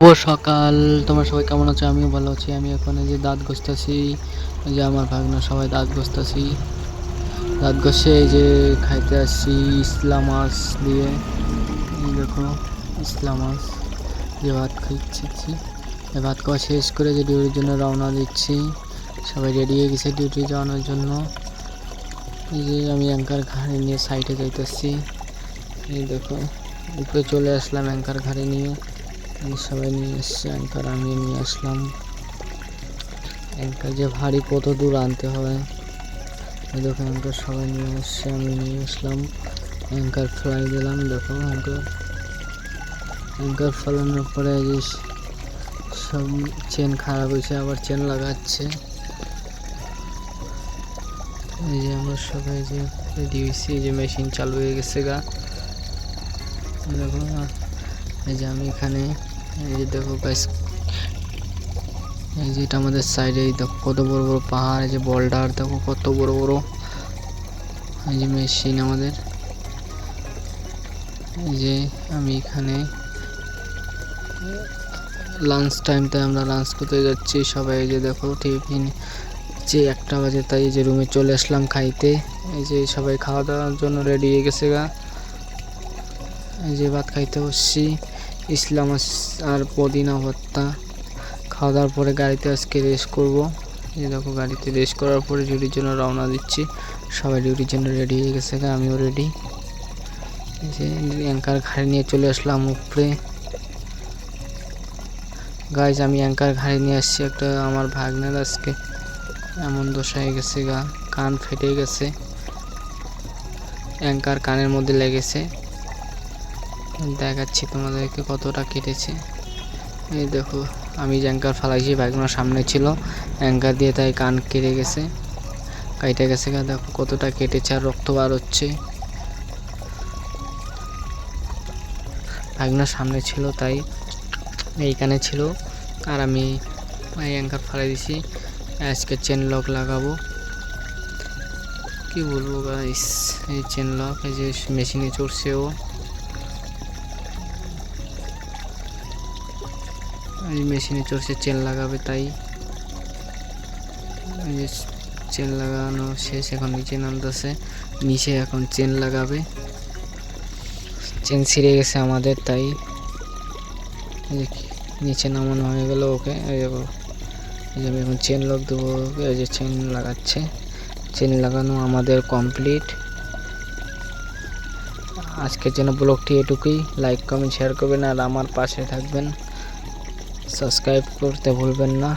সকাল, তোমরা সবাই কেমন আছো? আমিও ভালো আছি। আমি এখন এই যে দাঁত ঘষতেছি। এই যে আমার ভাগনা সবাই দাঁত ঘষতেছি। দাঁত ঘষে এই যে খাইতে আসছি ইসলা মাছ দিয়ে। এই দেখো ইসলা মাছ যে ভাত খাইছি। এই ভাত খাওয়া শেষ করে যে ডিউটির জন্য রওনা দিচ্ছি। সবাই রেডি হয়ে গেছে ডিউটি যাওয়ানোর জন্য। এই যে আমি অ্যাঙ্কার ঘাড়ি নিয়ে সাইডে যাইতেছি। এই দেখো উপরে চলে আসলাম অ্যাঙ্কার ঘাড়ি নিয়ে। সবাই নিয়ে এসছে অ্যাঙ্কার, আমি নিয়ে আসলাম। অ্যাঙ্কার যে ভারী কত দূর আনতে হয়। দেখো অ্যাঙ্কার সবাই নিয়ে এসছে, আমি নিয়ে আসলাম। অ্যাঙ্কার ফ্লাই দিলাম। দেখো অ্যাঙ্কার ফলানোর পরে যে সব চেন খারাপ হয়েছে, আবার চেন লাগাচ্ছে। এই যে আমরা সবাই যে রেডি হয়েছি, যে মেশিন চালু হয়ে গেছে গা। দেখো এই যে আমি এখানে, এই যে দেখো গাইস, এই যে এটা আমাদের সাইডে দেখো কত বড় বড় পাহাড়, এই যে বোল্ডার দেখো কত বড় বড়। এই যে মেশিন আমাদের, এই যে আমি এখানে লাঞ্চ টাইমতে আমরা লাঞ্চ করতে যাচ্ছি সবাই। এই যে দেখো টিফিন যে 1টা বাজে, তাই এই যে রুমে চলে আসলাম খাইতে। এই যে সবাই খাওয়া দাওয়ার জন্য রেডি হয়ে গেছে গা। এই যে ভাত খাইতে বসছি, ইসলাম আর পুদিনা ভর্তা। খাওয়া দাওয়ার পরে গাড়িতে আজকে রেস্ট করব। এই দেখো গাড়িতে রেস্ট করার পরে ডিউটির জন্য রওনা দিচ্ছি। সবাই ডিউটির জন্য রেডি হয়ে গেছে, আমিও রেডি। এই যে অ্যাঙ্কার ঘাড়ি নিয়ে চলে আসলাম উপরে। গাইজ আমি অ্যাঙ্কার ঘাড়ি নিয়ে আসছি একটা, আমার ভাগ্নের আজকে এমন দশা হয়ে গেছে গা, কান ফেটে গেছে, অ্যাঙ্কার কানের মধ্যে লেগেছে। দেখাচ্ছি তোমাদেরকে কতটা কেটেছে। এই দেখো আমি যে অ্যাঙ্কার ফালাইছি, ভাগনার সামনে ছিল, অ্যাঙ্কার দিয়ে তাই কান কেটে গেছে, কাইটে গেছে গা। দেখো কতটা কেটেছে আর রক্ত বার হচ্ছে। ভাগনার সামনে ছিল তাই এইখানে ছিল। আর আমি অ্যাঙ্কার ফালাই দিছি। আজকে চেন লক লাগাবো। কি বলবো গাইস, এই চেন লক এই যে মেশিনে চড়ছে ও। এই মেশিনে চড়ছে, চেন লাগাবে তাই। এই যে চেন লাগানো শেষ, এখন নিচে নামতেছে। নিচে এখন চেন লাগাবে। চেন ছিঁড়ে গেছে আমাদের, তাই নিচে নামানো হয়ে গেল ওকে। এই দেখো এই যে আমি এখন চেন লক দেবো ওকে। এই যে চেন লাগাচ্ছে, চেন লাগানো আমাদের কমপ্লিট। আজকের জন্য ব্লগটি এটুকুই। লাইক কমেন্ট শেয়ার করবেন আর আমার পাশে থাকবেন, সাবস্ক্রাইব করতে ভুলবেন না।